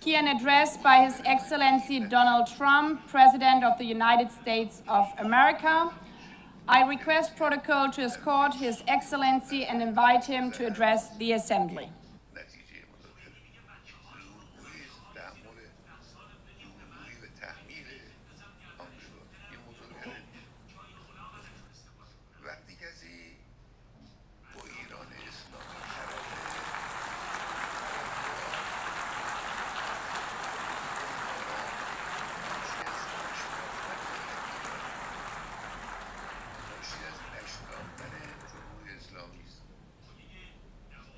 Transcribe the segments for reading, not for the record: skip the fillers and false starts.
Here an address by His Excellency Donald Trump, President of the United States of America. I request protocol to escort His Excellency and invite him to address the Assembly.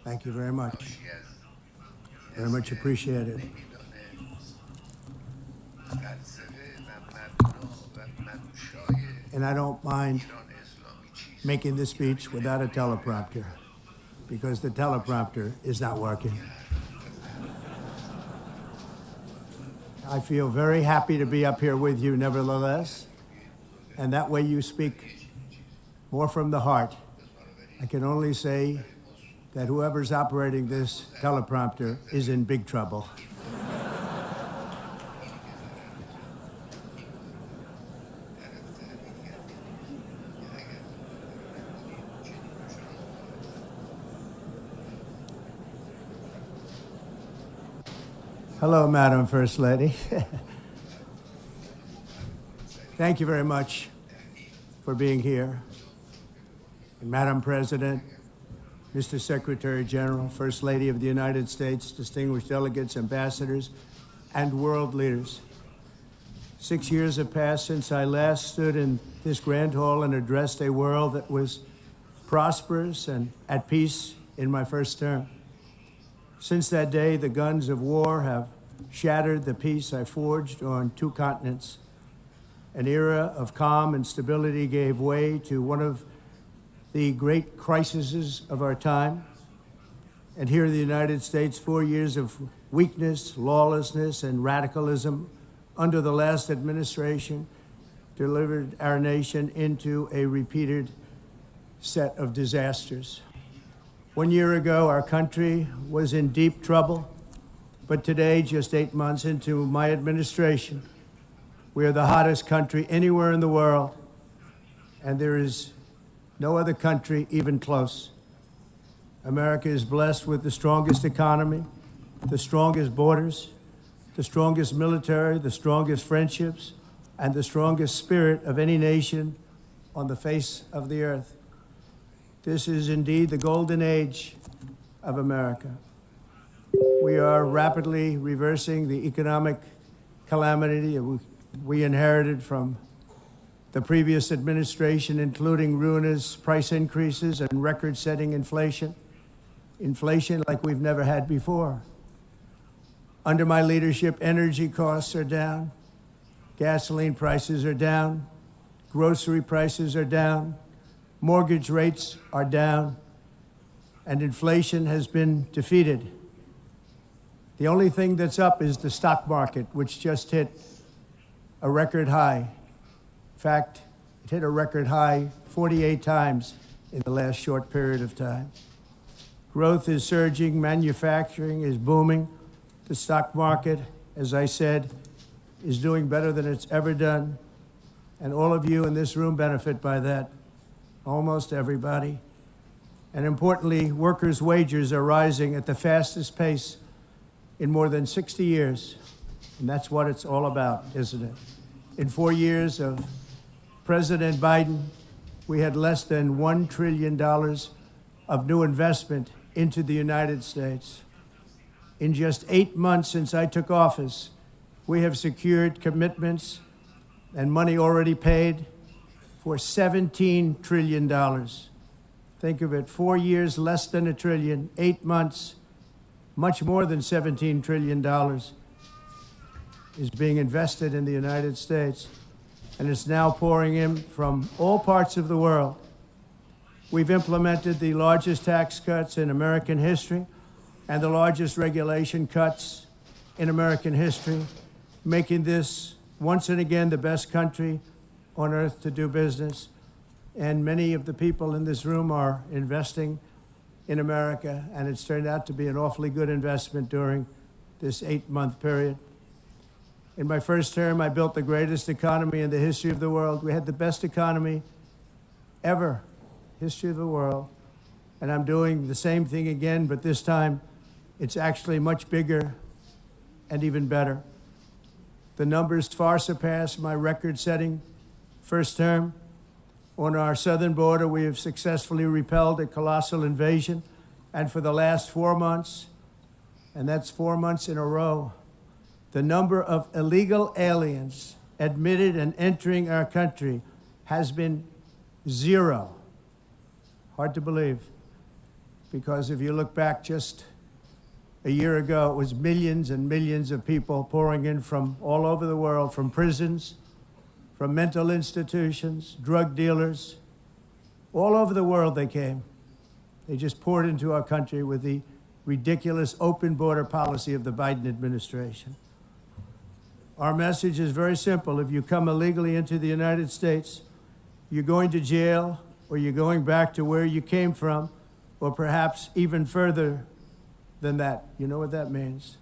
Thank you very much. Very much appreciated. And I don't mind making this speech without a teleprompter, because the teleprompter is not working. I feel very happy to be up here with you nevertheless, and that way you speak more from the heart. I can only say that whoever's operating this teleprompter is in big trouble. Hello, Madam First Lady. Thank you very much for being here. And Madam President, Mr. Secretary General, First Lady of the United States, distinguished delegates, ambassadors, and world leaders. 6 years have passed since I last stood in this grand hall and addressed a world that was prosperous and at peace in my first term. Since that day, the guns of war have shattered the peace I forged on 2 continents. An era of calm and stability gave way to one of the great crises of our time. And here in the United States, 4 years of weakness, lawlessness, and radicalism under the last administration delivered our nation into a repeated set of disasters. 1 year ago, our country was in deep trouble, but today, just 8 months into my administration, we are the hottest country anywhere in the world, and there is no other country even close. America is blessed with the strongest economy, the strongest borders, the strongest military, the strongest friendships, and the strongest spirit of any nation on the face of the earth. This is indeed the golden age of America. We are rapidly reversing the economic calamity we inherited from the previous administration, including ruinous price increases and record-setting inflation like we've never had before. Under my leadership, energy costs are down, gasoline prices are down, grocery prices are down, mortgage rates are down, and inflation has been defeated. The only thing that's up is the stock market, which just hit a record high. In fact, it hit a record high 48 times in the last short period of time. Growth is surging, manufacturing is booming. The stock market, as I said, is doing better than it's ever done. And all of you in this room benefit by that, almost everybody. And importantly, workers' wages are rising at the fastest pace in more than 60 years. And that's what it's all about, isn't it? In 4 years of President Biden, we had less than $1 trillion of new investment into the United States. In just 8 months since I took office, we have secured commitments and money already paid for $17 trillion. Think of it, 4 years, less than $1 trillion, 8 months, much more than $17 trillion is being invested in the United States. And it's now pouring in from all parts of the world. We've implemented the largest tax cuts in American history and the largest regulation cuts in American history, making this once and again the best country on earth to do business. And many of the people in this room are investing in America, and it's turned out to be an awfully good investment during this 8-month period. In my first term, I built the greatest economy in the history of the world. We had the best economy ever, history of the world. And I'm doing the same thing again, but this time it's actually much bigger and even better. The numbers far surpass my record-setting first term. On our southern border, we have successfully repelled a colossal invasion. And for the last 4 months, and that's 4 months in a row, the number of illegal aliens admitted and entering our country has been 0. Hard to believe, because if you look back just a year ago, it was millions and millions of people pouring in from all over the world, from prisons, from mental institutions, drug dealers. All over the world they came. They just poured into our country with the ridiculous open border policy of the Biden administration. Our message is very simple. If you come illegally into the United States, you're going to jail, or you're going back to where you came from, or perhaps even further than that. You know what that means.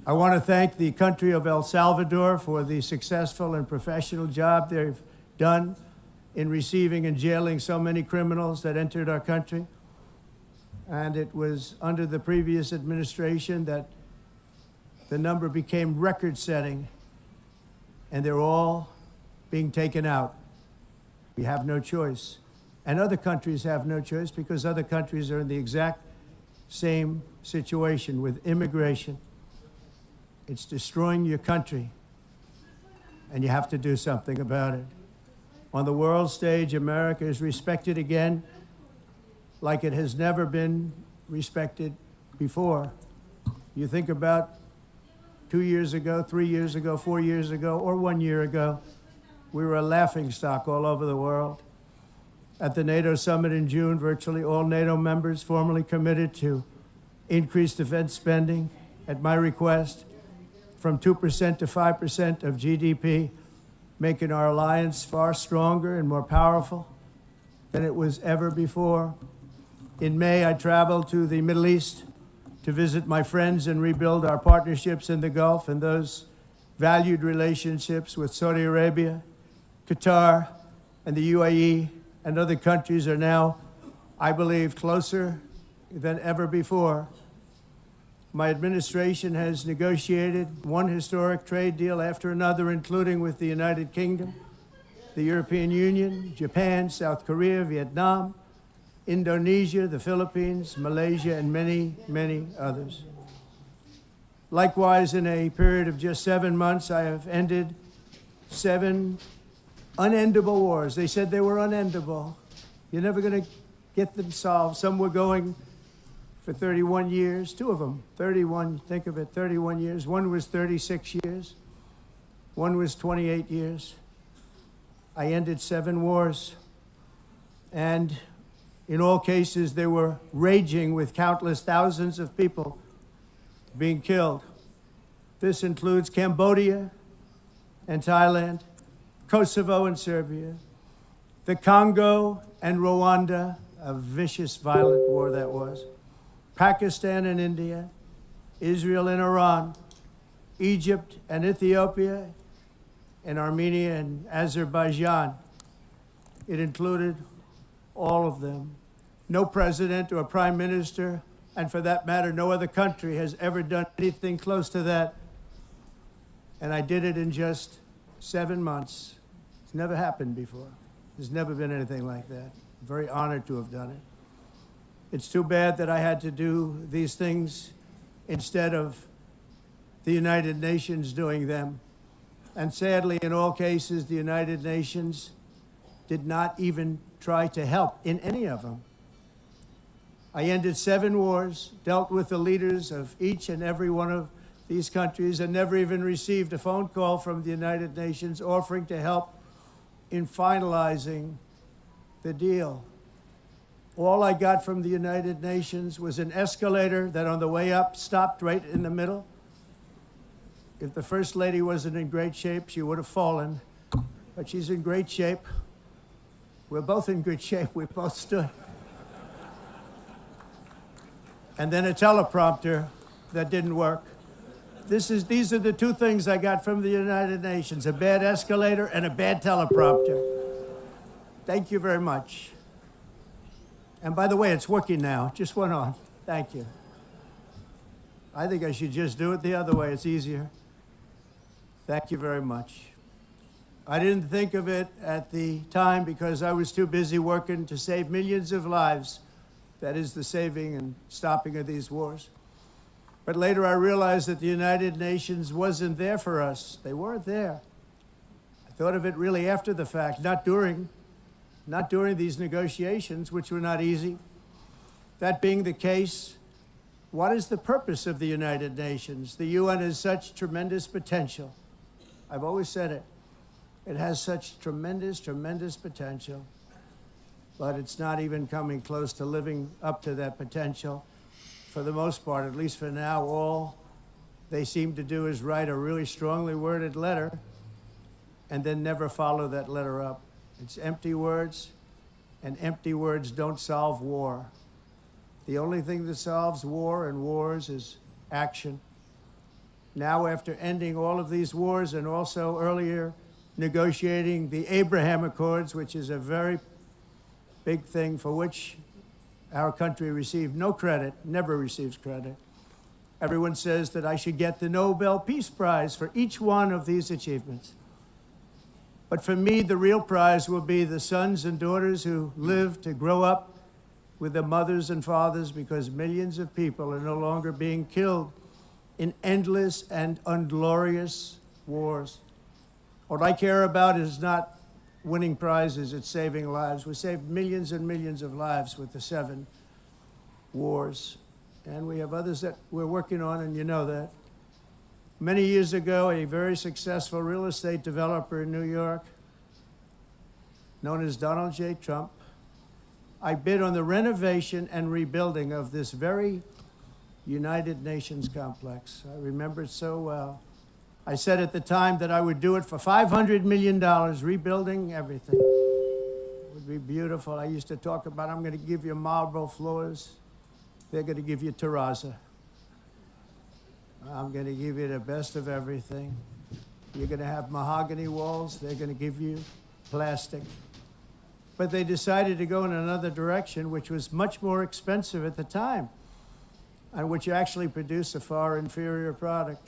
I want to thank the country of El Salvador for the successful and professional job they've done in receiving and jailing so many criminals that entered our country. And it was under the previous administration that the number became record-setting, and they're all being taken out. We have no choice. And other countries have no choice, because other countries are in the exact same situation with immigration. It's destroying your country, and you have to do something about it. On the world stage, America is respected again like it has never been respected before. You think about 2 years ago, 3 years ago, 4 years ago, or 1 year ago, we were a laughingstock all over the world. At the NATO summit in June, virtually all NATO members formally committed to increase defense spending at my request from 2% to 5% of GDP, making our alliance far stronger and more powerful than it was ever before. In May, I traveled to the Middle East to visit my friends and rebuild our partnerships in the Gulf and those valued relationships with Saudi Arabia, Qatar, and the UAE, and other countries are now, I believe, closer than ever before. My administration has negotiated one historic trade deal after another, including with the United Kingdom, the European Union, Japan, South Korea, Vietnam, Indonesia, the Philippines, Malaysia, and many, many others. Likewise, in a period of just 7 months, I have ended 7 unendable wars. They said they were unendable. You're never going to get them solved. Some were going for 31 years, 2 of them, 31, think of it, 31 years. One was 36 years. One was 28 years. I ended 7 wars. And in all cases, they were raging with countless thousands of people being killed. This includes Cambodia and Thailand, Kosovo and Serbia, the Congo and Rwanda, a vicious, violent war that was, Pakistan and India, Israel and Iran, Egypt and Ethiopia, and Armenia and Azerbaijan. It included all of them. No president or prime minister, and for that matter, no other country has ever done anything close to that. And I did it in just 7 months. It's never happened before. There's never been anything like that. I'm very honored to have done it. It's too bad that I had to do these things instead of the United Nations doing them. And sadly, in all cases, the United Nations did not even try to help in any of them. I ended 7 wars, dealt with the leaders of each and every one of these countries, and never even received a phone call from the United Nations offering to help in finalizing the deal. All I got from the United Nations was an escalator that on the way up stopped right in the middle. If the First Lady wasn't in great shape, she would have fallen, but she's in great shape. We're both in good shape. We both stood. And then a teleprompter that didn't work. These are the two things I got from the United Nations, a bad escalator and a bad teleprompter. Thank you very much. And by the way, it's working now. Just went on. Thank you. I think I should just do it the other way. It's easier. Thank you very much. I didn't think of it at the time because I was too busy working to save millions of lives. That is the saving and stopping of these wars. But later I realized that the United Nations wasn't there for us. They weren't there. I thought of it really after the fact, not during these negotiations, which were not easy. That being the case, what is the purpose of the United Nations? The UN has such tremendous potential. I've always said it. It has such tremendous, tremendous potential, but it's not even coming close to living up to that potential. For the most part, at least for now, all they seem to do is write a really strongly worded letter and then never follow that letter up. It's empty words, and empty words don't solve war. The only thing that solves war and wars is action. Now, after ending all of these wars and also earlier negotiating the Abraham Accords, which is a very big thing for which our country received no credit, never receives credit. Everyone says that I should get the Nobel Peace Prize for each one of these achievements. But for me, the real prize will be the sons and daughters who live to grow up with their mothers and fathers, because millions of people are no longer being killed in endless and unglorious wars. What I care about is not winning prizes, it's saving lives. We saved millions and millions of lives with the 7 wars. And we have others that we're working on, and you know that. Many years ago, a very successful real estate developer in New York, known as Donald J. Trump, I bid on the renovation and rebuilding of this very United Nations complex. I remember it so well. I said at the time that I would do it for $500 million, rebuilding everything. It would be beautiful. I used to talk about, I'm going to give you marble floors. They're going to give you terrazzo. I'm going to give you the best of everything. You're going to have mahogany walls. They're going to give you plastic. But they decided to go in another direction, which was much more expensive at the time, and which actually produced a far inferior product.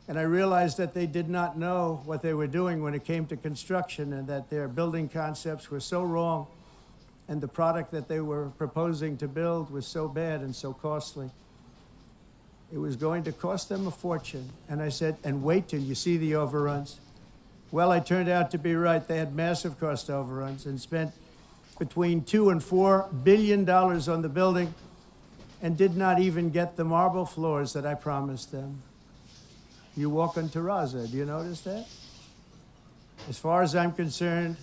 And I realized that they did not know what they were doing when it came to construction, and that their building concepts were so wrong, and the product that they were proposing to build was so bad and so costly. It was going to cost them a fortune. And I said, and wait till you see the overruns. Well, I turned out to be right. They had massive cost overruns and spent between $2 and $4 billion on the building and did not even get the marble floors that I promised them. You walk on terrazzo. Do you notice that? As far as I'm concerned,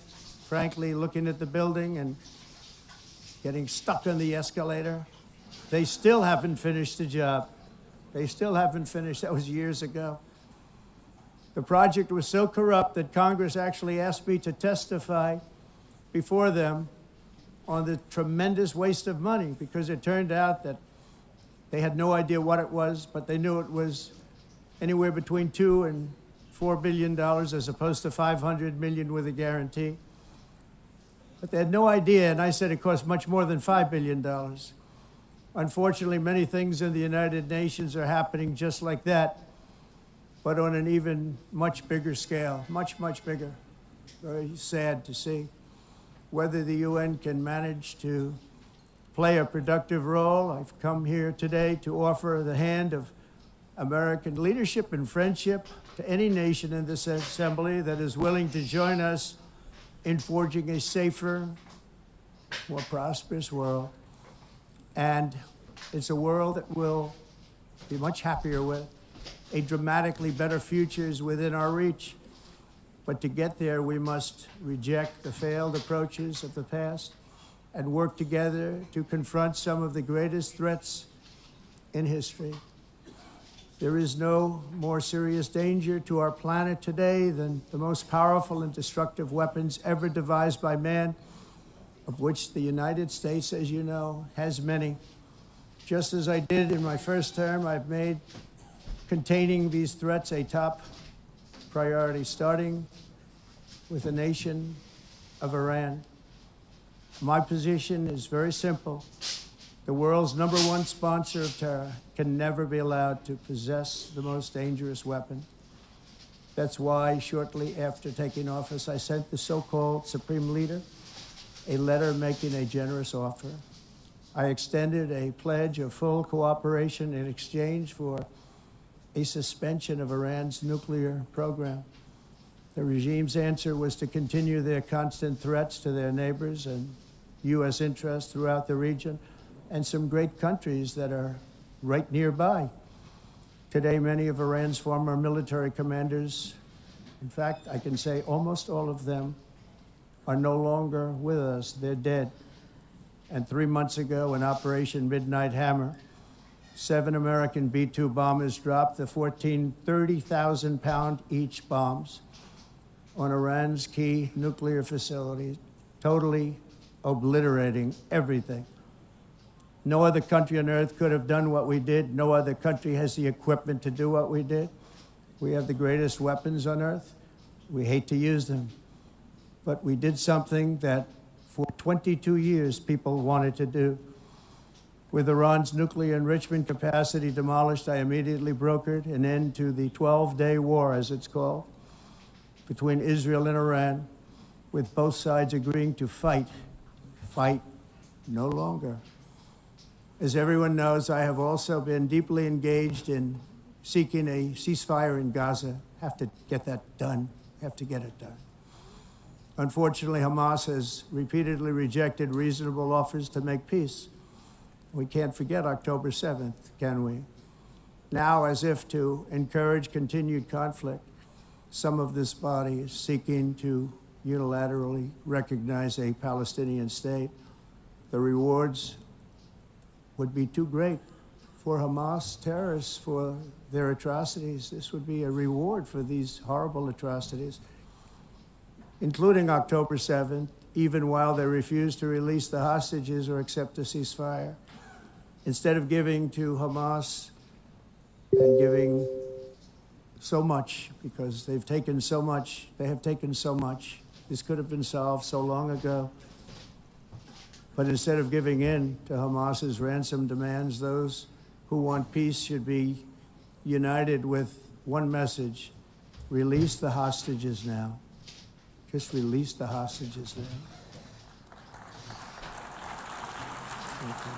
frankly, looking at the building and getting stuck on the escalator, they still haven't finished the job. They still haven't finished. That was years ago. The project was so corrupt that Congress actually asked me to testify before them on the tremendous waste of money, because it turned out that they had no idea what it was, but they knew it was anywhere between $2 and $4 billion as opposed to $500 million with a guarantee. But they had no idea, and I said it cost much more than $5 billion. Unfortunately, many things in the United Nations are happening just like that, but on an even much bigger scale, much, much bigger. Very sad to see. Whether the UN can manage to play a productive role, I've come here today to offer the hand of American leadership and friendship to any nation in this assembly that is willing to join us in forging a safer, more prosperous world. And it's a world that we'll be much happier with. A dramatically better future is within our reach. But to get there, we must reject the failed approaches of the past and work together to confront some of the greatest threats in history. There is no more serious danger to our planet today than the most powerful and destructive weapons ever devised by man, of which the United States, as you know, has many. Just as I did in my first term, I've made containing these threats a top priority, starting with the nation of Iran. My position is very simple. The world's number one sponsor of terror can never be allowed to possess the most dangerous weapon. That's why shortly after taking office, I sent the so-called Supreme Leader a letter making a generous offer. I extended a pledge of full cooperation in exchange for a suspension of Iran's nuclear program. The regime's answer was to continue their constant threats to their neighbors and U.S. interests throughout the region and some great countries that are right nearby. Today, many of Iran's former military commanders, in fact, I can say almost all of them, are no longer with us. They're dead. And 3 months ago, in Operation Midnight Hammer, 7 American B-2 bombers dropped the 14 30,000-pound each bombs on Iran's key nuclear facilities, totally obliterating everything. No other country on earth could have done what we did. No other country has the equipment to do what we did. We have the greatest weapons on earth. We hate to use them. But we did something that for 22 years people wanted to do. With Iran's nuclear enrichment capacity demolished, I immediately brokered an end to the 12-day war, as it's called, between Israel and Iran, with both sides agreeing to fight no longer. As everyone knows, I have also been deeply engaged in seeking a ceasefire in Gaza. Have to get that done. Have to get it done. Unfortunately, Hamas has repeatedly rejected reasonable offers to make peace. We can't forget October 7th, can we? Now, as if to encourage continued conflict, some of this body is seeking to unilaterally recognize a Palestinian state. The rewards would be too great for Hamas terrorists for their atrocities. This would be a reward for these horrible atrocities, including October 7th, even while they refuse to release the hostages or accept a ceasefire. Instead of giving to Hamas and giving so much, because they've taken so much, they have taken so much. This could have been solved so long ago. But instead of giving in to Hamas's ransom demands, those who want peace should be united with one message: release the hostages now. Just release the hostages now. Thank you.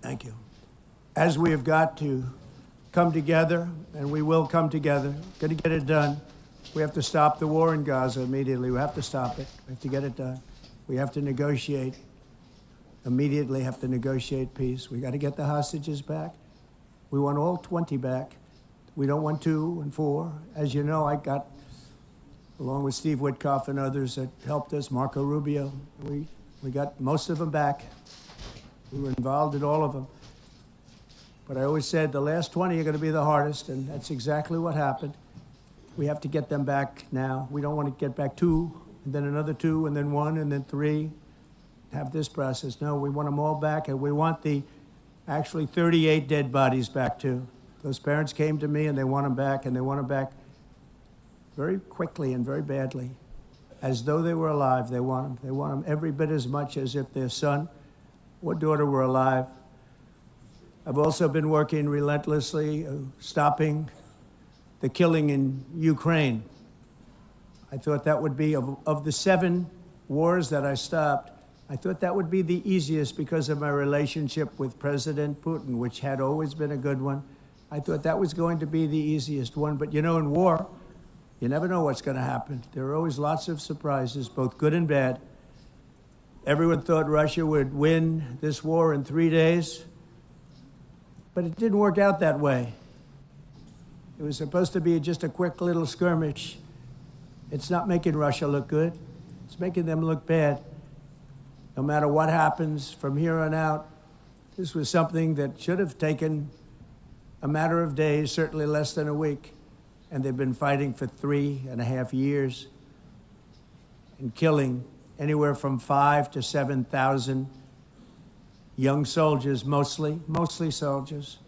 Thank you. As we have got to come together, and we will come together, going to get it done. We have to stop the war in Gaza immediately. We have to stop it. We have to get it done. We have to negotiate. Immediately have to negotiate peace. We got to get the hostages back. We want all 20 back. We don't want 2 and 4. As you know, I got, along with Steve Witkoff and others that helped us, Marco Rubio, we got most of them back. We were involved in all of them. But I always said the last 20 are going to be the hardest, and that's exactly what happened. We have to get them back now. We don't want to get back 2, and then another 2, and then 1, and then 3. Have this process. No, we want them all back, and we want the actually 38 dead bodies back too. Those parents came to me and they want them back, and they want them back very quickly and very badly. As though they were alive, they want them. They want them every bit as much as if their son or daughter were alive. I've also been working relentlessly, stopping the killing in Ukraine. I thought that would be, of the 7 wars that I stopped, I thought that would be the easiest because of my relationship with President Putin, which had always been a good one. I thought that was going to be the easiest one. But you know, in war, you never know what's going to happen. There are always lots of surprises, both good and bad. Everyone thought Russia would win this war in 3 days, but it didn't work out that way. It was supposed to be just a quick little skirmish. It's not making Russia look good. It's making them look bad. No matter what happens from here on out, this was something that should have taken a matter of days, certainly less than a week, and they've been fighting for 3.5 years. and killing anywhere from 5,000 to 7,000 young soldiers, mostly soldiers,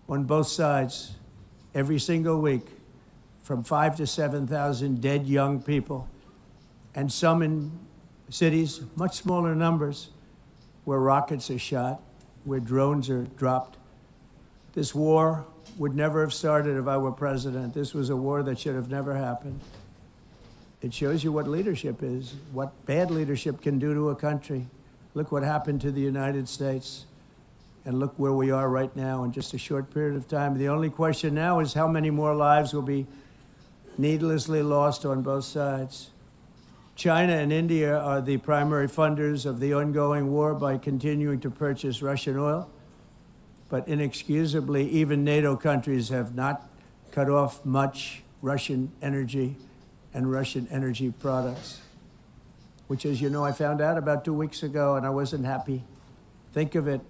on both sides, every single week, from 5,000 to 7,000 dead young people, and some in cities, much smaller numbers, where rockets are shot, where drones are dropped. This war would never have started if I were president. This was a war that should have never happened. It shows you what leadership is, what bad leadership can do to a country. Look what happened to the United States, and look where we are right now in just a short period of time. The only question now is how many more lives will be needlessly lost on both sides. China and India are the primary funders of the ongoing war by continuing to purchase Russian oil. But inexcusably, even NATO countries have not cut off much Russian energy and Russian energy products, which, as you know, I found out about 2 weeks ago, and I wasn't happy. Think of it.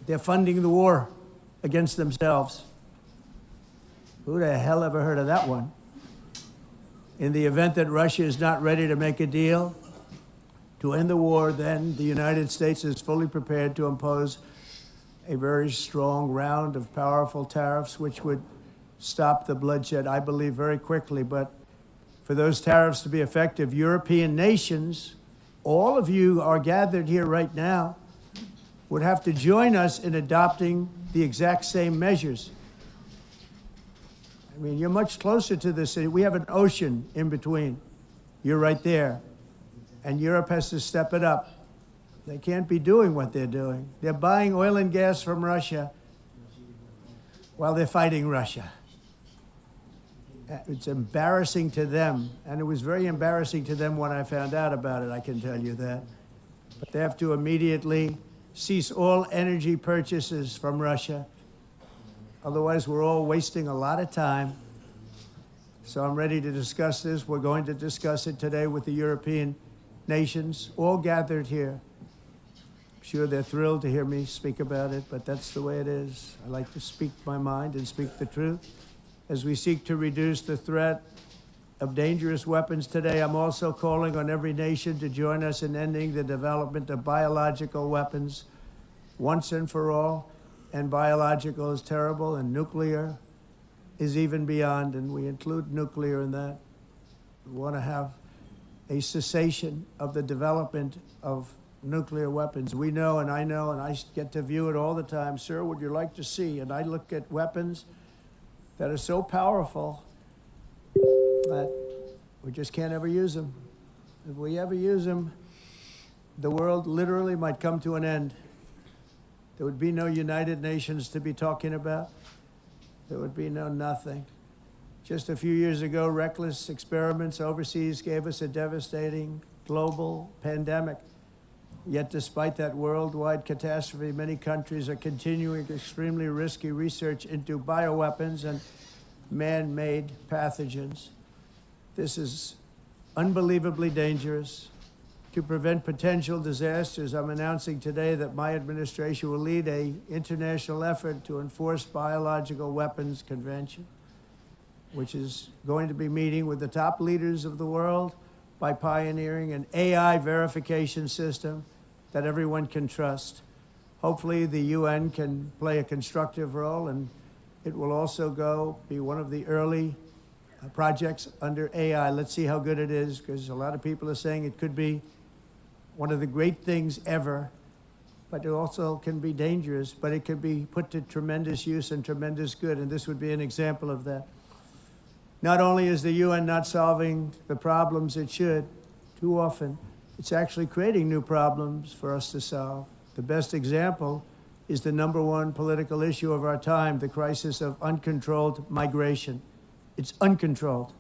They're funding the war against themselves. Who the hell ever heard of that one? In the event that Russia is not ready to make a deal to end the war, then the United States is fully prepared to impose a very strong round of powerful tariffs, which would stop the bloodshed, I believe, very quickly. But for those tariffs to be effective, European nations, all of you are gathered here right now, would have to join us in adopting the exact same measures. I mean, you're much closer to the city. We have an ocean in between. You're right there. And Europe has to step it up. They can't be doing what they're doing. They're buying oil and gas from Russia while they're fighting Russia. It's embarrassing to them. And it was very embarrassing to them when I found out about it, I can tell you that. But they have to immediately cease all energy purchases from Russia. Otherwise, we're all wasting a lot of time. So I'm ready to discuss this. We're going to discuss it today with the European nations, all gathered here. I'm sure they're thrilled to hear me speak about it, but that's the way it is. I like to speak my mind and speak the truth. As we seek to reduce the threat of dangerous weapons today, I'm also calling on every nation to join us in ending the development of biological weapons once and for all. And biological is terrible, and nuclear is even beyond, and we include nuclear in that. We want to have a cessation of the development of nuclear weapons. We know, and I get to view it all the time. Sir, would you like to see? And I look at weapons that are so powerful that we just can't ever use them. If we ever use them, the world literally might come to an end. There would be no United Nations to be talking about. There would be no nothing. Just a few years ago, reckless experiments overseas gave us a devastating global pandemic. Yet despite that worldwide catastrophe, many countries are continuing extremely risky research into bioweapons and man-made pathogens. This is unbelievably dangerous. To prevent potential disasters, I'm announcing today that my administration will lead an international effort to enforce biological weapons convention, which is going to be meeting with the top leaders of the world by pioneering an AI verification system that everyone can trust. Hopefully the UN can play a constructive role, and it will also be one of the early projects under AI. Let's see how good it is, because a lot of people are saying it could be one of the great things ever, but it also can be dangerous, but it can be put to tremendous use and tremendous good, and this would be an example of that. Not only is the UN not solving the problems it should, too often, it's actually creating new problems for us to solve. The best example is the number one political issue of our time, the crisis of uncontrolled migration. It's uncontrolled.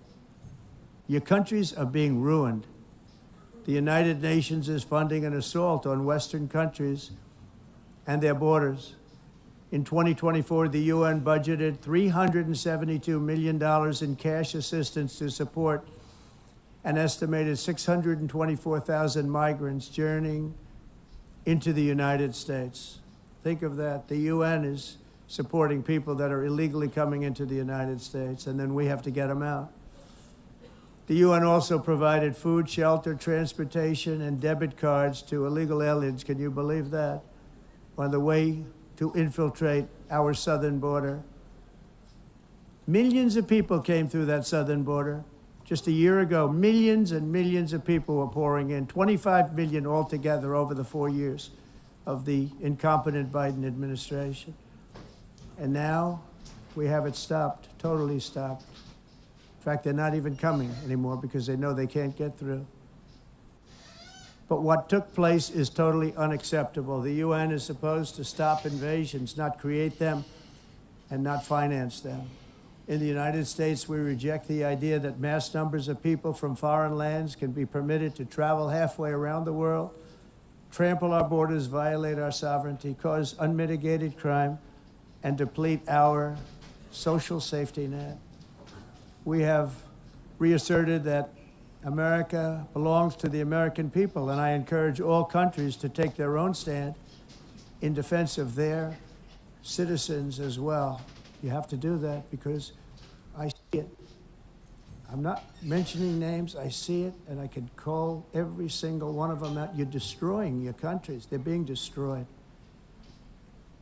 Your countries are being ruined. The United Nations is funding an assault on Western countries and their borders. In 2024, the UN budgeted $372 million in cash assistance to support an estimated 624,000 migrants journeying into the United States. Think of that. The UN is supporting people that are illegally coming into the United States, and then we have to get them out. The UN also provided food, shelter, transportation, and debit cards to illegal aliens. Can you believe that? On the way to infiltrate our southern border. Millions of people came through that southern border. Just a year ago, millions and millions of people were pouring in, 25 million altogether over the 4 years of the incompetent Biden administration. And now we have it stopped, totally stopped. In fact, they're not even coming anymore because they know they can't get through. But what took place is totally unacceptable. The UN is supposed to stop invasions, not create them and not finance them. In the United States, we reject the idea that mass numbers of people from foreign lands can be permitted to travel halfway around the world, trample our borders, violate our sovereignty, cause unmitigated crime, and deplete our social safety net. We have reasserted that America belongs to the American people, and I encourage all countries to take their own stand in defense of their citizens as well. You have to do that because I see it. I'm not mentioning names. I see it, and I can call every single one of them out. You're destroying your countries. They're being destroyed.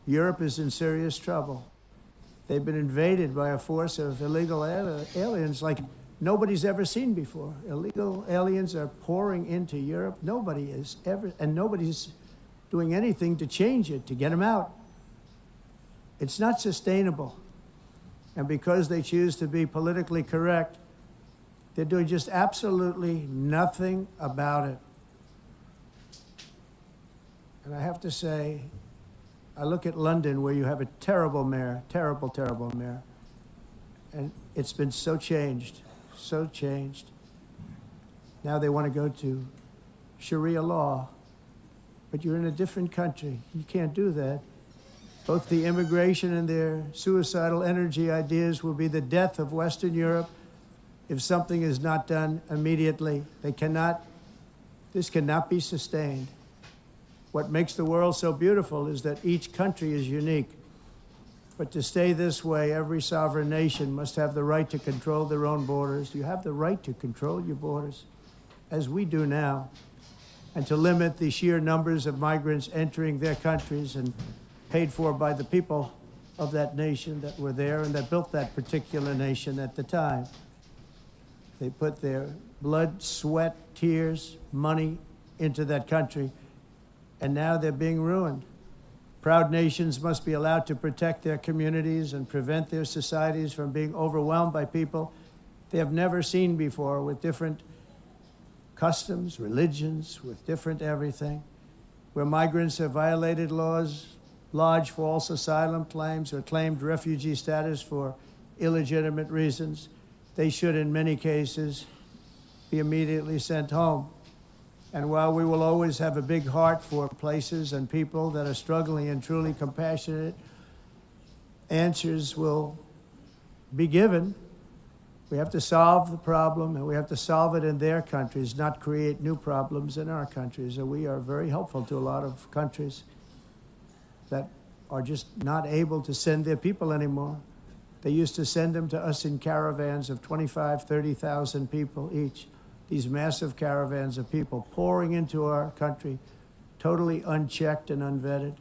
Europe is in serious trouble. They've been invaded by a force of illegal aliens like nobody's ever seen before. Illegal aliens are pouring into Europe. Nobody is ever, and nobody's doing anything to change it, to get them out. It's not sustainable. And because they choose to be politically correct, they're doing just absolutely nothing about it. And I have to say, I look at London where you have a terrible mayor, terrible, terrible mayor. And it's been so changed, so changed. Now they want to go to Sharia law, but you're in a different country. You can't do that. Both the immigration and their suicidal energy ideas will be the death of Western Europe if something is not done immediately. This cannot be sustained. What makes the world so beautiful is that each country is unique. But to stay this way, every sovereign nation must have the right to control their own borders. You have the right to control your borders, as we do now, and to limit the sheer numbers of migrants entering their countries and paid for by the people of that nation that were there and that built that particular nation at the time. They put their blood, sweat, tears, money into that country, and now they're being ruined. Proud nations must be allowed to protect their communities and prevent their societies from being overwhelmed by people they have never seen before, with different customs, religions, with different everything. Where migrants have violated laws, lodged false asylum claims, or claimed refugee status for illegitimate reasons, they should, in many cases, be immediately sent home. And while we will always have a big heart for places and people that are struggling and truly compassionate, answers will be given. We have to solve the problem, and we have to solve it in their countries, not create new problems in our countries. And we are very helpful to a lot of countries that are just not able to send their people anymore. They used to send them to us in caravans of 25, 30,000 people each. These massive caravans of people pouring into our country, totally unchecked and unvetted.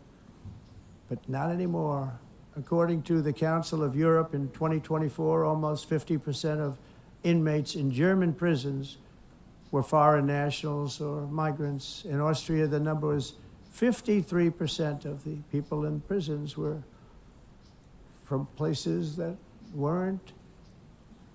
But not anymore. According to the Council of Europe in 2024, almost 50% of inmates in German prisons were foreign nationals or migrants. In Austria, the number was 53% of the people in prisons were from places that weren't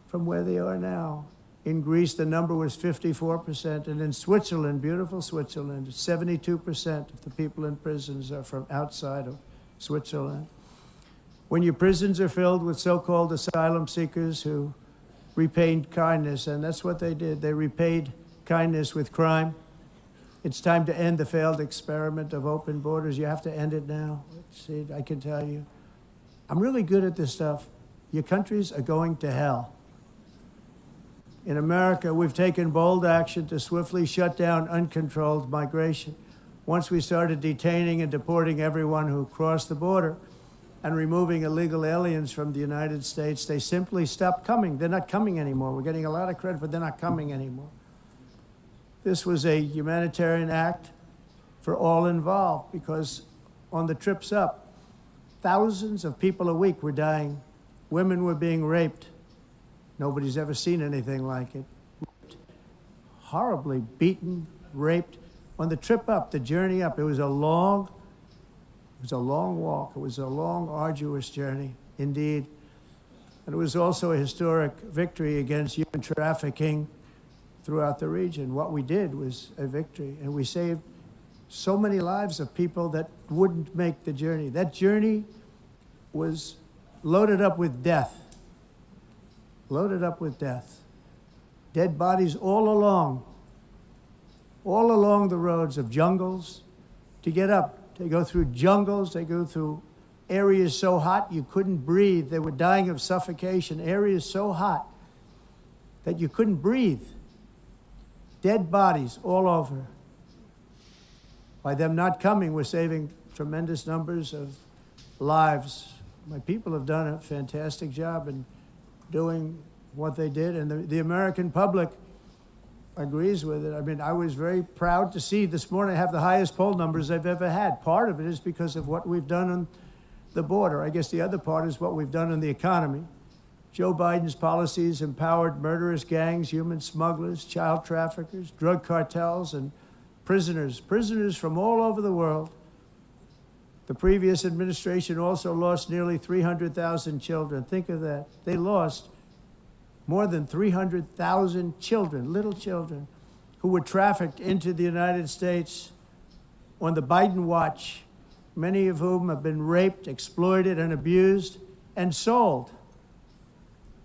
from where they are now. In Greece, the number was 54%, and in Switzerland, beautiful Switzerland, 72% of the people in prisons are from outside of Switzerland. When your prisons are filled with so-called asylum seekers who repaid kindness, and that's what they did, they repaid kindness with crime. It's time to end the failed experiment of open borders. You have to end it now. See, I can tell you. I'm really good at this stuff. Your countries are going to hell. In America, we've taken bold action to swiftly shut down uncontrolled migration. Once we started detaining and deporting everyone who crossed the border, and removing illegal aliens from the United States, they simply stopped coming. They're not coming anymore. We're getting a lot of credit, but they're not coming anymore. This was a humanitarian act for all involved, because on the trips up, thousands of people a week were dying. Women were being raped. Nobody's ever seen anything like it. Horribly beaten, raped. On the trip up, the journey up, it was a long walk. It was a long, arduous journey, indeed. And it was also a historic victory against human trafficking throughout the region. What we did was a victory, and we saved so many lives of people that wouldn't make the journey. That journey was loaded up with death. Loaded up with death. Dead bodies all along the roads of jungles to get up. They go through jungles, they go through areas so hot you couldn't breathe. They were dying of suffocation, areas so hot that you couldn't breathe. Dead bodies all over. By them not coming, we're saving tremendous numbers of lives. My people have done a fantastic job in doing what they did, and the American public agrees with it. I mean, I was very proud to see this morning I have the highest poll numbers I've ever had. Part of it is because of what we've done on the border. I guess the other part is what we've done in the economy. Joe Biden's policies empowered murderous gangs, human smugglers, child traffickers, drug cartels, and prisoners from all over the world. The previous administration also lost nearly 300,000 children. Think of that. They lost more than 300,000 children, little children, who were trafficked into the United States on the Biden watch, many of whom have been raped, exploited, and abused, and sold.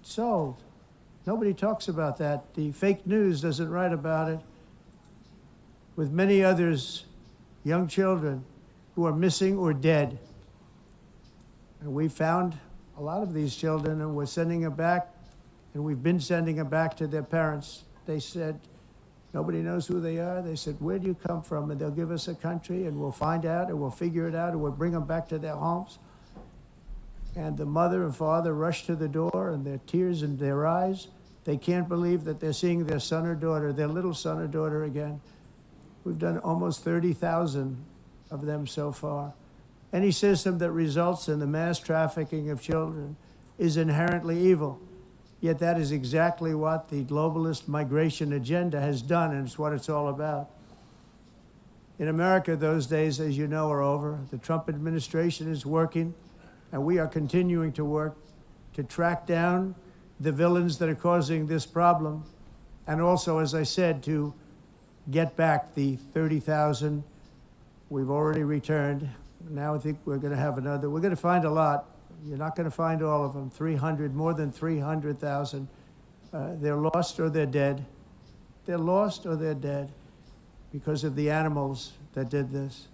Sold. Nobody talks about that. The fake news doesn't write about it. With many others, young children who are missing or dead. And we found a lot of these children, and we're sending them back, and we've been sending them back to their parents. They said, nobody knows who they are. They said, where do you come from? And they'll give us a country, and we'll find out, and we'll figure it out, and we'll bring them back to their homes. And the mother and father rush to the door, and their tears in their eyes. They can't believe that they're seeing their son or daughter, their little son or daughter again. We've done almost 30,000 of them so far. Any system that results in the mass trafficking of children is inherently evil. Yet that is exactly what the globalist migration agenda has done, and it's what it's all about. In America, those days, as you know, are over. The Trump administration is working, and we are continuing to work to track down the villains that are causing this problem, and also, as I said, to get back the 30,000 we've already returned. Now I think we're going to have another. We're going to find a lot. You're not going to find all of them. 300, more than 300,000. They're lost or they're dead. They're lost or they're dead because of the animals that did this.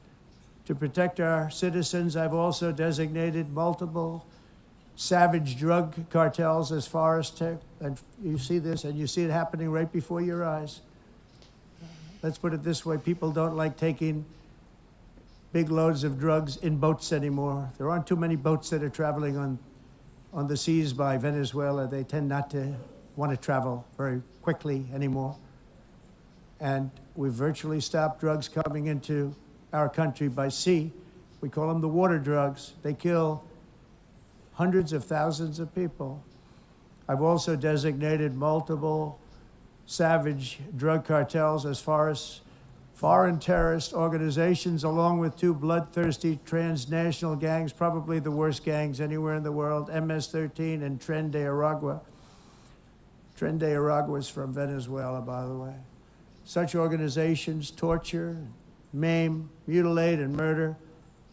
To protect our citizens, I've also designated multiple savage drug cartels as far as and you see this, and you see it happening right before your eyes. Let's put it this way. People don't like taking big loads of drugs in boats anymore. There aren't too many boats that are traveling on the seas by Venezuela. They tend not to want to travel very quickly anymore. And we've virtually stopped drugs coming into our country by sea. We call them the water drugs. They kill hundreds of thousands of people. I've also designated multiple savage drug cartels as far as foreign terrorist organizations, along with two bloodthirsty transnational gangs, probably the worst gangs anywhere in the world, MS-13 and Tren de Aragua. Tren de Aragua is from Venezuela, by the way. Such organizations torture, maim, mutilate, and murder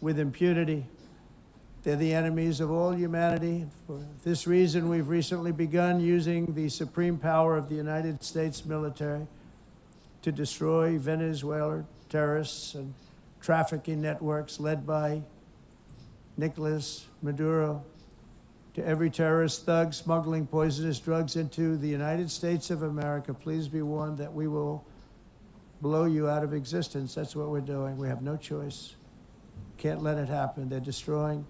with impunity. They're the enemies of all humanity. For this reason, we've recently begun using the supreme power of the United States military to destroy Venezuelan terrorists and trafficking networks led by Nicolas Maduro. To every terrorist thug smuggling poisonous drugs into the United States of America, please be warned that we will blow you out of existence. That's what we're doing. We have no choice. Can't let it happen. They're destroying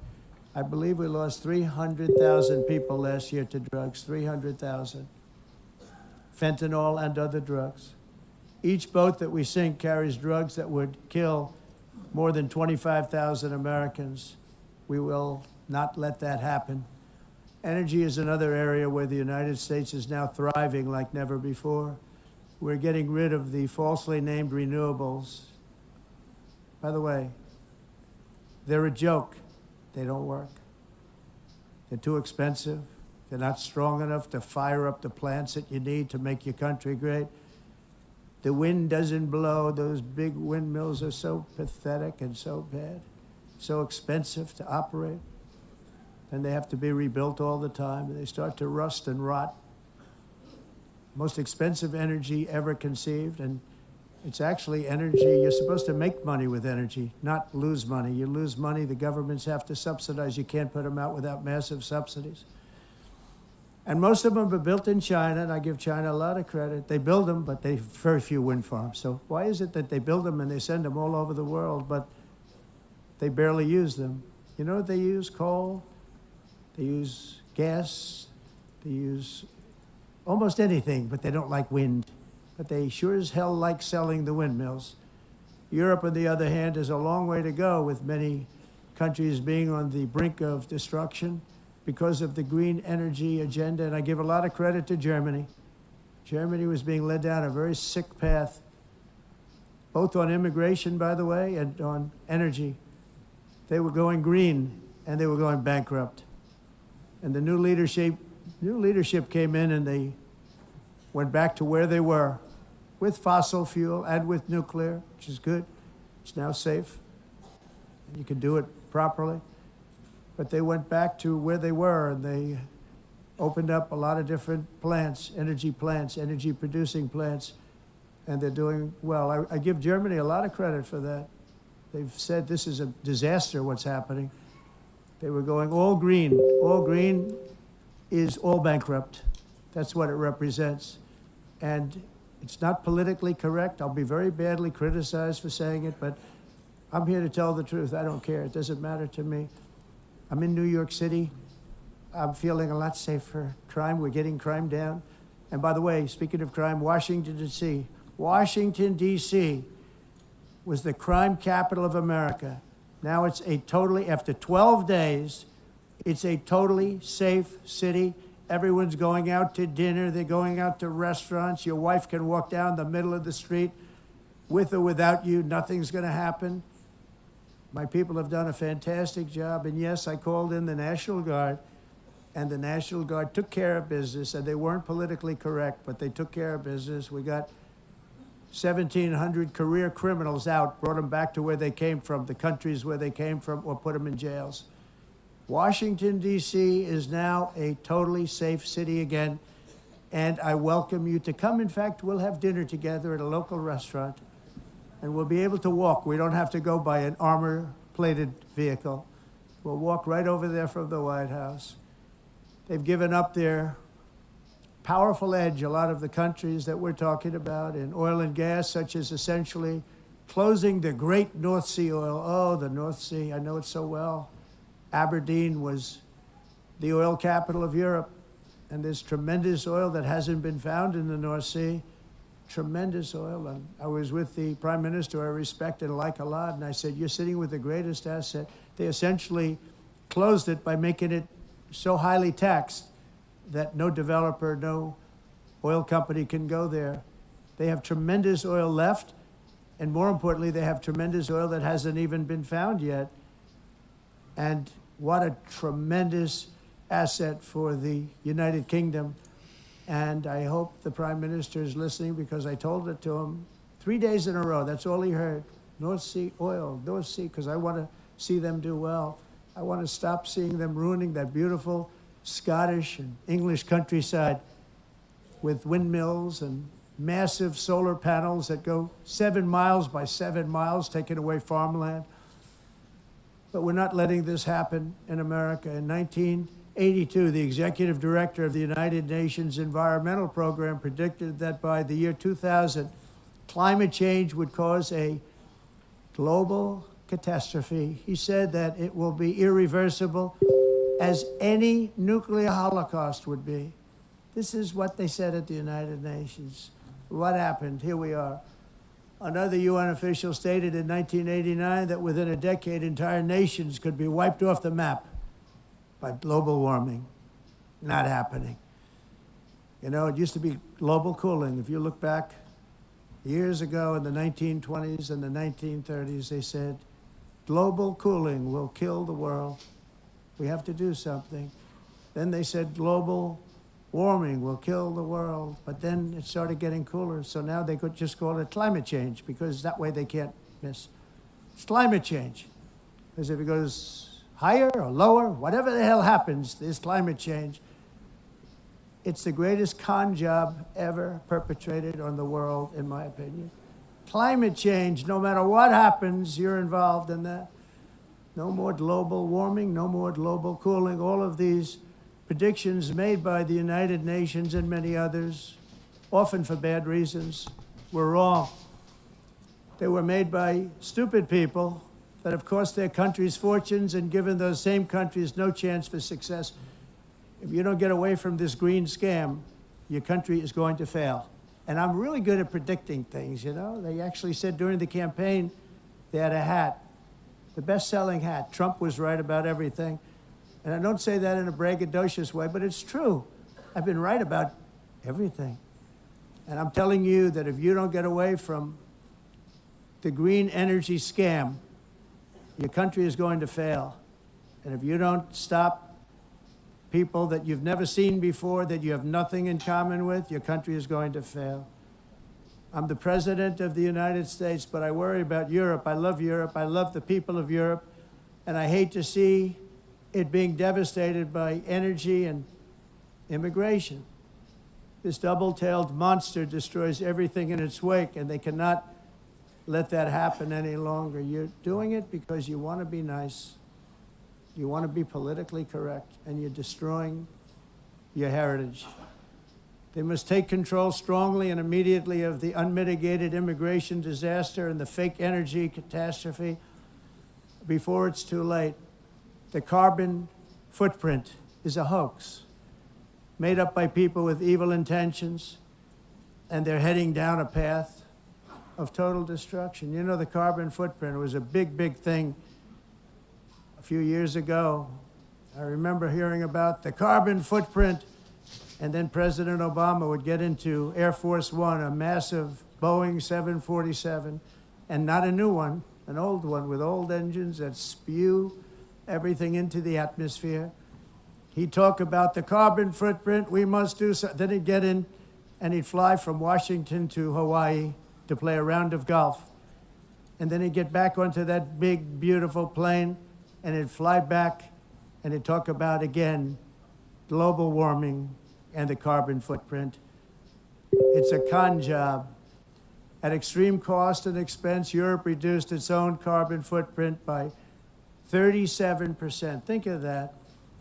I believe we lost 300,000 people last year to drugs, 300,000. Fentanyl and other drugs. Each boat that we sink carries drugs that would kill more than 25,000 Americans. We will not let that happen. Energy is another area where the United States is now thriving like never before. We're getting rid of the falsely named renewables. By the way, they're a joke. They don't work. They're too expensive. They're not strong enough to fire up the plants that you need to make your country great. The wind doesn't blow. Those big windmills are so pathetic and so bad, so expensive to operate. And they have to be rebuilt all the time. And they start to rust and rot. Most expensive energy ever conceived. And it's actually energy. You're supposed to make money with energy, not lose money. You lose money, the governments have to subsidize. You can't put them out without massive subsidies. And most of them are built in China, and I give China a lot of credit. They build them, but they have very few wind farms. So why is it that they build them and they send them all over the world, but they barely use them? You know what they use? Coal. They use gas. They use almost anything, but they don't like wind. But they sure as hell like selling the windmills. Europe, on the other hand, has a long way to go, with many countries being on the brink of destruction because of the green energy agenda. And I give a lot of credit to Germany. Germany was being led down a very sick path, both on immigration, by the way, and on energy. They were going green, and they were going bankrupt. And the new leadership came in, and they went back to where they were, with fossil fuel and with nuclear, which is good. It's now safe. You can do it properly. But they went back to where they were, and they opened up a lot of different plants, energy producing plants, and they're doing well. I give Germany a lot of credit for that. They've said this is a disaster, what's happening. They were going all green. All green is all bankrupt. That's what it represents. And it's not politically correct. I'll be very badly criticized for saying it, but I'm here to tell the truth. I don't care. It doesn't matter to me. I'm in New York City. I'm feeling a lot safer. Crime, we're getting crime down. And by the way, speaking of crime, Washington, D.C. Washington, D.C. was the crime capital of America. Now it's a totally, after 12 days, it's a totally safe city. Everyone's going out to dinner. They're going out to restaurants. Your wife can walk down the middle of the street with or without you. Nothing's going to happen. My people have done a fantastic job. And yes, I called in the National Guard, and the National Guard took care of business, and they weren't politically correct, but they took care of business. We got 1,700 career criminals out, brought them back to where they came from, the countries where they came from, or put them in jails. Washington, D.C. is now a totally safe city again, and I welcome you to come. In fact, we'll have dinner together at a local restaurant, and we'll be able to walk. We don't have to go by an armor-plated vehicle. We'll walk right over there from the White House. They've given up their powerful edge, a lot of the countries that we're talking about, in oil and gas, such as essentially closing the great North Sea oil. Oh, the North Sea, I know it so well. Aberdeen was the oil capital of Europe, and there's tremendous oil that hasn't been found in the North Sea. Tremendous oil. And I was with the Prime Minister I respect and like a lot, and I said, you're sitting with the greatest asset. They essentially closed it by making it so highly taxed that no developer, no oil company can go there. They have tremendous oil left, and more importantly, they have tremendous oil that hasn't even been found yet. And what a tremendous asset for the United Kingdom. And I hope the Prime Minister is listening, because I told it to him 3 days in a row. That's all he heard. North Sea oil, North Sea, because I want to see them do well. I want to stop seeing them ruining that beautiful Scottish and English countryside with windmills and massive solar panels that go 7 miles by 7 miles, taking away farmland. But we're not letting this happen in America. In 1982, the executive director of the United Nations Environmental Program predicted that by the year 2000, climate change would cause a global catastrophe. He said that it will be irreversible, as any nuclear holocaust would be. This is what they said at the United Nations. What happened? Here we are. Another UN official stated in 1989 that within a decade, entire nations could be wiped off the map by global warming. Not happening. You know, it used to be global cooling. If you look back years ago in the 1920s and the 1930s, they said, global cooling will kill the world. We have to do something. Then they said global warming will kill the world. But then it started getting cooler. So now they could just call it climate change, because that way they can't miss. It's climate change. Because if it goes higher or lower, whatever the hell happens, there's climate change. It's the greatest con job ever perpetrated on the world, in my opinion. Climate change, no matter what happens, you're involved in that. No more global warming, no more global cooling. All of these predictions made by the United Nations and many others, often for bad reasons, were wrong. They were made by stupid people that have cost their countries fortunes and given those same countries no chance for success. If you don't get away from this green scam, your country is going to fail. And I'm really good at predicting things, you know. They actually said during the campaign, they had a hat, the best-selling hat. Trump was right about everything. And I don't say that in a braggadocious way, but it's true. I've been right about everything. And I'm telling you that if you don't get away from the green energy scam, your country is going to fail. And if you don't stop people that you've never seen before, that you have nothing in common with, your country is going to fail. I'm the president of the United States, but I worry about Europe. I love Europe. I love the people of Europe. And I hate to see it being devastated by energy and immigration. This double-tailed monster destroys everything in its wake, and they cannot let that happen any longer. You're doing it because you want to be nice. You want to be politically correct, and you're destroying your heritage. They must take control strongly and immediately of the unmitigated immigration disaster and the fake energy catastrophe before it's too late. The carbon footprint is a hoax made up by people with evil intentions, and they're heading down a path of total destruction. You know, the carbon footprint was a big, big thing a few years ago. I remember hearing about the carbon footprint, and then President Obama would get into Air Force One, a massive Boeing 747, and not a new one, an old one with old engines that spew everything into the atmosphere. He'd talk about the carbon footprint, we must do so. Then he'd get in and he'd fly from Washington to Hawaii to play a round of golf. And then he'd get back onto that big, beautiful plane and he'd fly back and he'd talk about, again, global warming and the carbon footprint. It's a con job. At extreme cost and expense, Europe reduced its own carbon footprint by 37%. Think of that.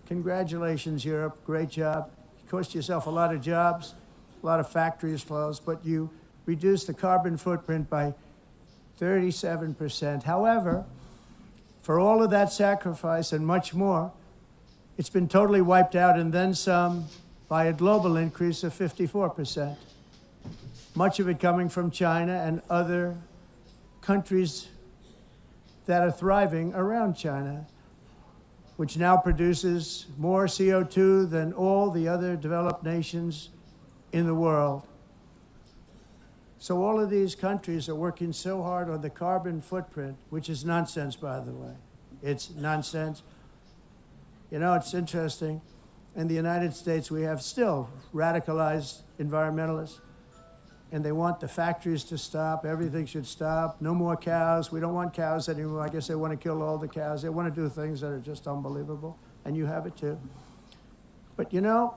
Congratulations, Europe. Great job. You cost yourself a lot of jobs, a lot of factories closed, but you reduced the carbon footprint by 37%. However, for all of that sacrifice and much more, it's been totally wiped out and then some by a global increase of 54%. Much of it coming from China and other countries that are thriving around China, which now produces more CO2 than all the other developed nations in the world. So all of these countries are working so hard on the carbon footprint, which is nonsense, by the way. It's nonsense. You know, it's interesting. In the United States, we have still radicalized environmentalists, and they want the factories to stop. Everything should stop. No more cows. We don't want cows anymore. I guess they want to kill all the cows. They want to do things that are just unbelievable, and you have it too. But you know,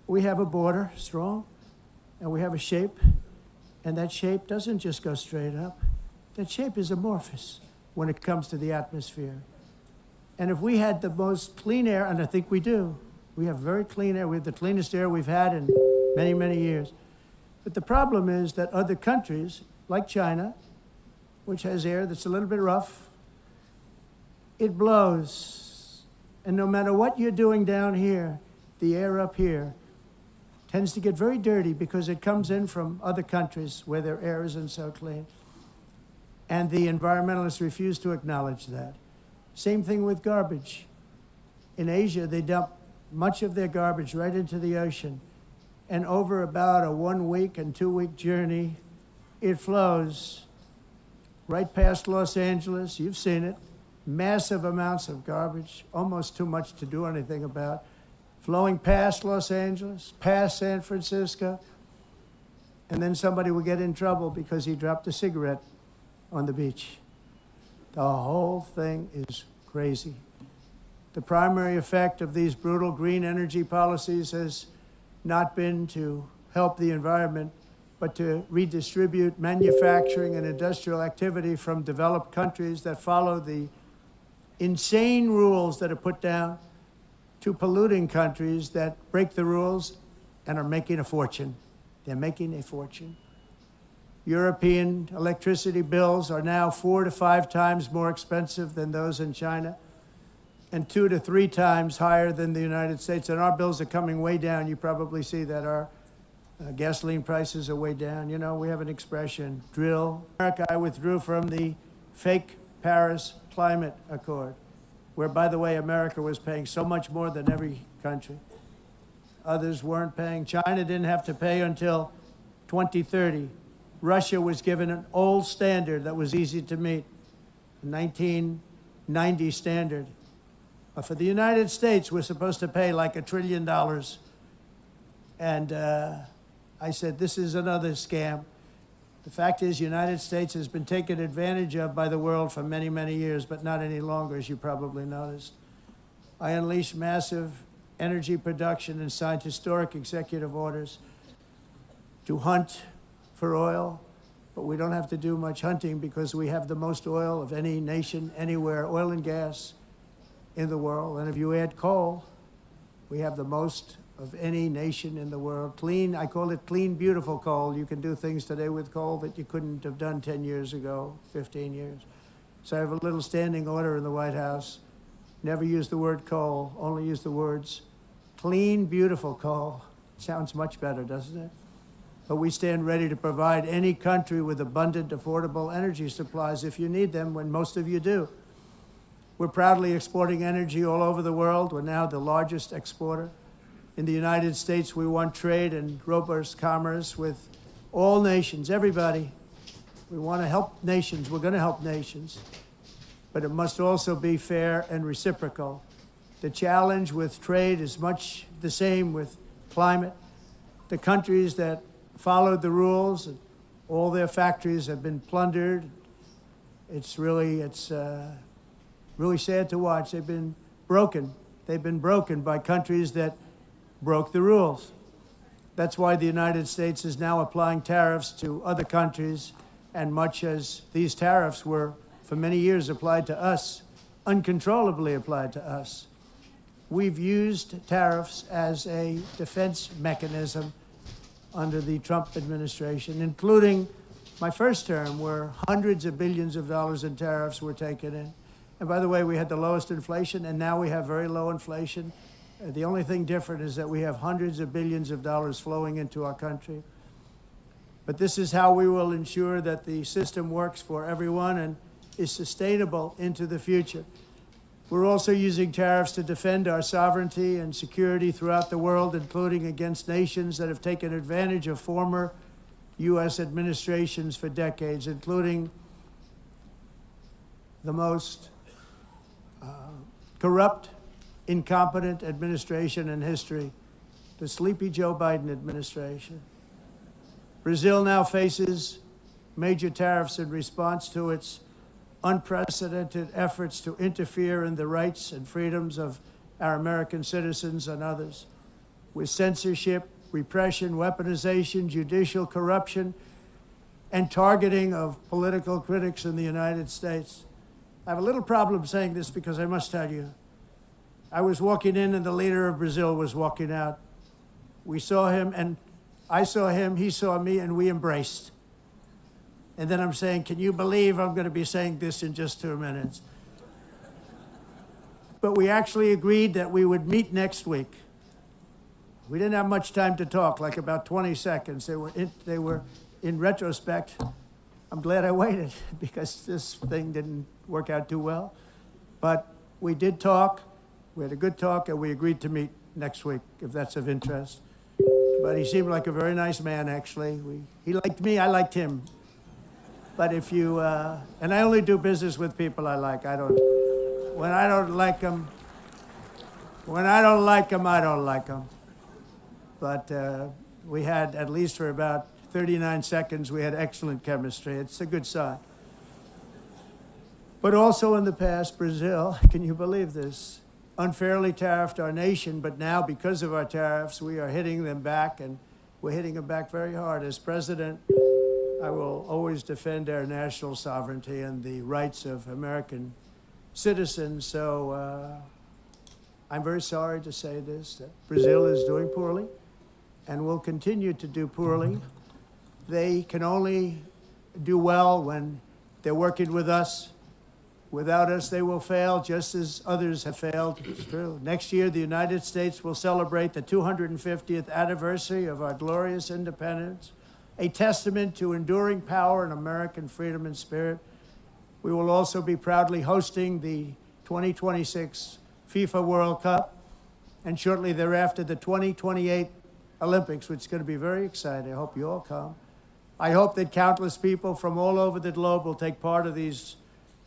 we have a border, strong, and we have a shape, and that shape doesn't just go straight up. That shape is amorphous when it comes to the atmosphere. And if we had the most clean air, and I think we do, we have very clean air. We have the cleanest air we've had in many, many years. But the problem is that other countries, like China, which has air that's a little bit rough, it blows. And no matter what you're doing down here, the air up here tends to get very dirty because it comes in from other countries where their air isn't so clean. And the environmentalists refuse to acknowledge that. Same thing with garbage. In Asia, they dump much of their garbage right into the ocean. And over about a 1 week and 2 week journey, it flows right past Los Angeles. You've seen it. Massive amounts of garbage, almost too much to do anything about. Flowing past Los Angeles, past San Francisco. And then somebody will get in trouble because he dropped a cigarette on the beach. The whole thing is crazy. The primary effect of these brutal green energy policies has not been to help the environment, but to redistribute manufacturing and industrial activity from developed countries that follow the insane rules that are put down to polluting countries that break the rules and are making a fortune. They're making a fortune. European electricity bills are now 4 to 5 times more expensive than those in China, and 2 to 3 times higher than the United States. And our bills are coming way down. You probably see that our gasoline prices are way down. You know, we have an expression, drill. America, I withdrew from the fake Paris Climate Accord, where, by the way, America was paying so much more than every country. Others weren't paying. China didn't have to pay until 2030. Russia was given an old standard that was easy to meet, the 1990 standard. But for the United States, we're supposed to pay like $1 trillion. And I said, this is another scam. The fact is, the United States has been taken advantage of by the world for many, many years, but not any longer, as you probably noticed. I unleashed massive energy production and signed historic executive orders to hunt for oil, but we don't have to do much hunting because we have the most oil of any nation anywhere, oil and gas in the world. And if you add coal, we have the most of any nation in the world. Clean, I call it clean, beautiful coal. You can do things today with coal that you couldn't have done 10 years ago, 15 years. So I have a little standing order in the White House. Never use the word coal, only use the words clean, beautiful coal. Sounds much better, doesn't it? But we stand ready to provide any country with abundant, affordable energy supplies if you need them, when most of you do. We're proudly exporting energy all over the world. We're now the largest exporter. In the United States, we want trade and robust commerce with all nations, everybody. We want to help nations. We're going to help nations. But it must also be fair and reciprocal. The challenge with trade is much the same with climate. The countries that followed the rules, and all their factories have been plundered. It's really sad to watch. They've been broken. They've been broken by countries that broke the rules. That's why the United States is now applying tariffs to other countries, and much as these tariffs were for many years applied to us, uncontrollably applied to us. We've used tariffs as a defense mechanism under the Trump administration, including my first term, where hundreds of billions of dollars in tariffs were taken in. And by the way, we had the lowest inflation, and now we have very low inflation. The only thing different is that we have hundreds of billions of dollars flowing into our country. But this is how we will ensure that the system works for everyone and is sustainable into the future. We're also using tariffs to defend our sovereignty and security throughout the world, including against nations that have taken advantage of former U.S. administrations for decades, including the most corrupt, incompetent administration in history, the sleepy Joe Biden administration. Brazil now faces major tariffs in response to its unprecedented efforts to interfere in the rights and freedoms of our American citizens and others, with censorship, repression, weaponization, judicial corruption, and targeting of political critics in the United States. I have a little problem saying this because I must tell you, I was walking in and the leader of Brazil was walking out. We saw him and I saw him, he saw me, and we embraced. And then I'm saying, can you believe I'm going to be saying this in just 2 minutes? but we actually agreed that we would meet next week. We didn't have much time to talk, like about 20 seconds. They were in retrospect, I'm glad I waited because this thing didn't work out too well. But we did talk, we had a good talk, and we agreed to meet next week, if that's of interest. But he seemed like a very nice man, actually. He liked me, I liked him. But if you, and I only do business with people I like. When I don't like them, I don't like them. But we had, at least for about 39 seconds, we had excellent chemistry. It's a good sign. But also in the past, Brazil, can you believe this, unfairly tariffed our nation, but now because of our tariffs, we are hitting them back, and we're hitting them back very hard. As president, I will always defend our national sovereignty and the rights of American citizens. So I'm very sorry to say this, that Brazil is doing poorly and will continue to do poorly. They can only do well when they're working with us. Without us, they will fail, just as others have failed. It's true. Next year, the United States will celebrate the 250th anniversary of our glorious independence, a testament to enduring power and American freedom and spirit. We will also be proudly hosting the 2026 FIFA World Cup, and shortly thereafter, the 2028 Olympics, which is going to be very exciting. I hope you all come. I hope that countless people from all over the globe will take part of these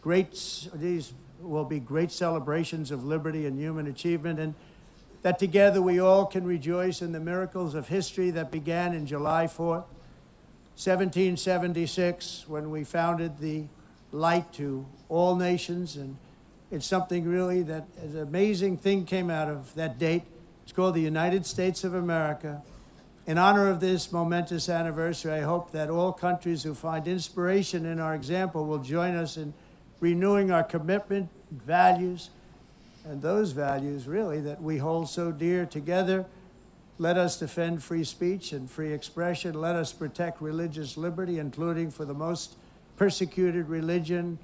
will be great celebrations of liberty and human achievement, and that together we all can rejoice in the miracles of history that began in July 4th, 1776, when we founded the light to all nations. And it's something really that an amazing thing came out of that date. It's called the United States of America. In honor of this momentous anniversary, I hope that all countries who find inspiration in our example will join us in renewing our commitment, values, and those values really that we hold so dear. Together, let us defend free speech and free expression. Let us protect religious liberty, including for the most persecuted religion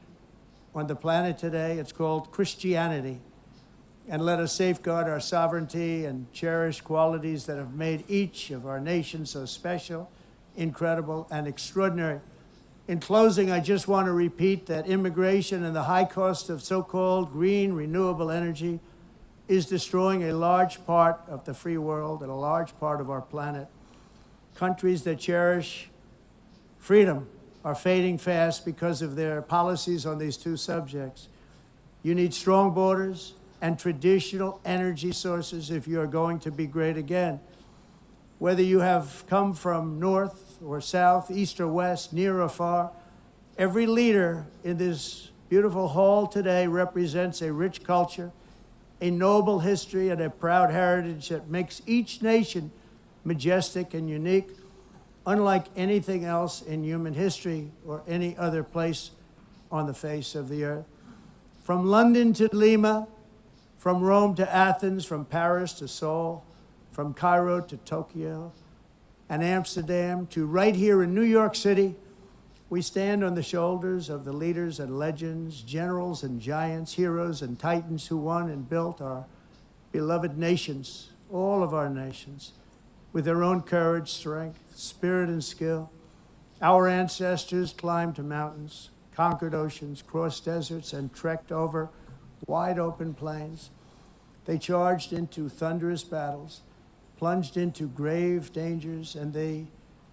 on the planet today. It's called Christianity. And let us safeguard our sovereignty and cherish qualities that have made each of our nations so special, incredible, and extraordinary. In closing, I just want to repeat that immigration and the high cost of so-called green renewable energy is destroying a large part of the free world and a large part of our planet. Countries that cherish freedom are fading fast because of their policies on these two subjects. You need strong borders and traditional energy sources if you are going to be great again. Whether you have come from north or south, east or west, near or far, every leader in this beautiful hall today represents a rich culture, a noble history, and a proud heritage that makes each nation majestic and unique, unlike anything else in human history or any other place on the face of the earth. From London to Lima, from Rome to Athens, from Paris to Seoul, from Cairo to Tokyo and Amsterdam to right here in New York City, we stand on the shoulders of the leaders and legends, generals and giants, heroes and titans who won and built our beloved nations, all of our nations, with their own courage, strength, spirit, and skill. Our ancestors climbed mountains, conquered oceans, crossed deserts, and trekked over wide open plains. They charged into thunderous battles, plunged into grave dangers, and they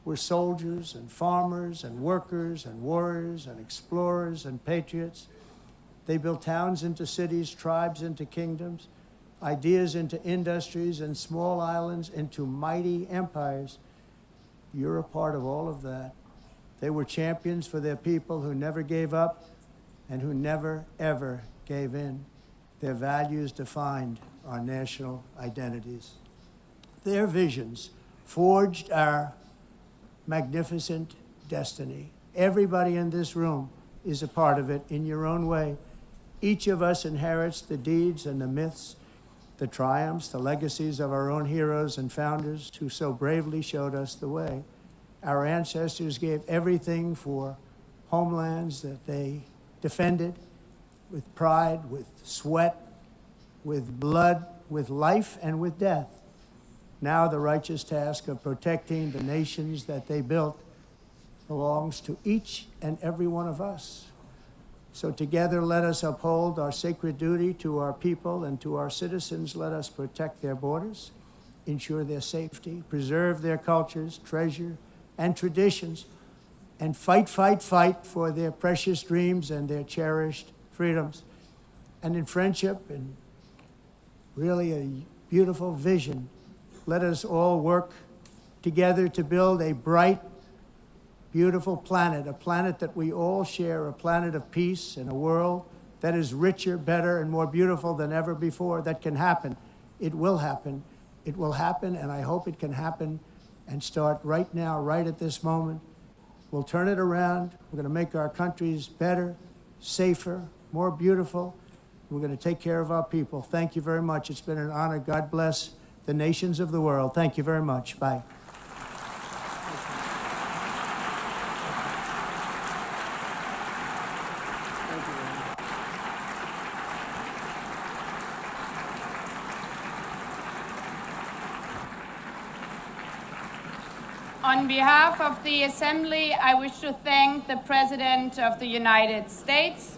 were soldiers and farmers and workers and warriors and explorers and patriots. They built towns into cities, tribes into kingdoms, ideas into industries, and small islands into mighty empires. You're a part of all of that. They were champions for their people who never gave up and who never, ever gave in. Their values defined our national identities. Their visions forged our magnificent destiny. Everybody in this room is a part of it in your own way. Each of us inherits the deeds and the myths, the triumphs, the legacies of our own heroes and founders who so bravely showed us the way. Our ancestors gave everything for homelands that they defended with pride, with sweat, with blood, with life, and with death. Now the righteous task of protecting the nations that they built belongs to each and every one of us. So together, let us uphold our sacred duty to our people and to our citizens. Let us protect their borders, ensure their safety, preserve their cultures, treasure, and traditions, and fight, fight, fight for their precious dreams and their cherished freedoms. And in friendship and really a beautiful vision, let us all work together to build a bright, beautiful planet, a planet that we all share, a planet of peace and a world that is richer, better, and more beautiful than ever before. That can happen. It will happen. It will happen, and I hope it can happen and start right now, right at this moment. We'll turn it around. We're going to make our countries better, safer, more beautiful. We're going to take care of our people. Thank you very much. It's been an honor. God bless the nations of the world. Thank you very much. Bye. On behalf of the Assembly, I wish to thank the President of the United States,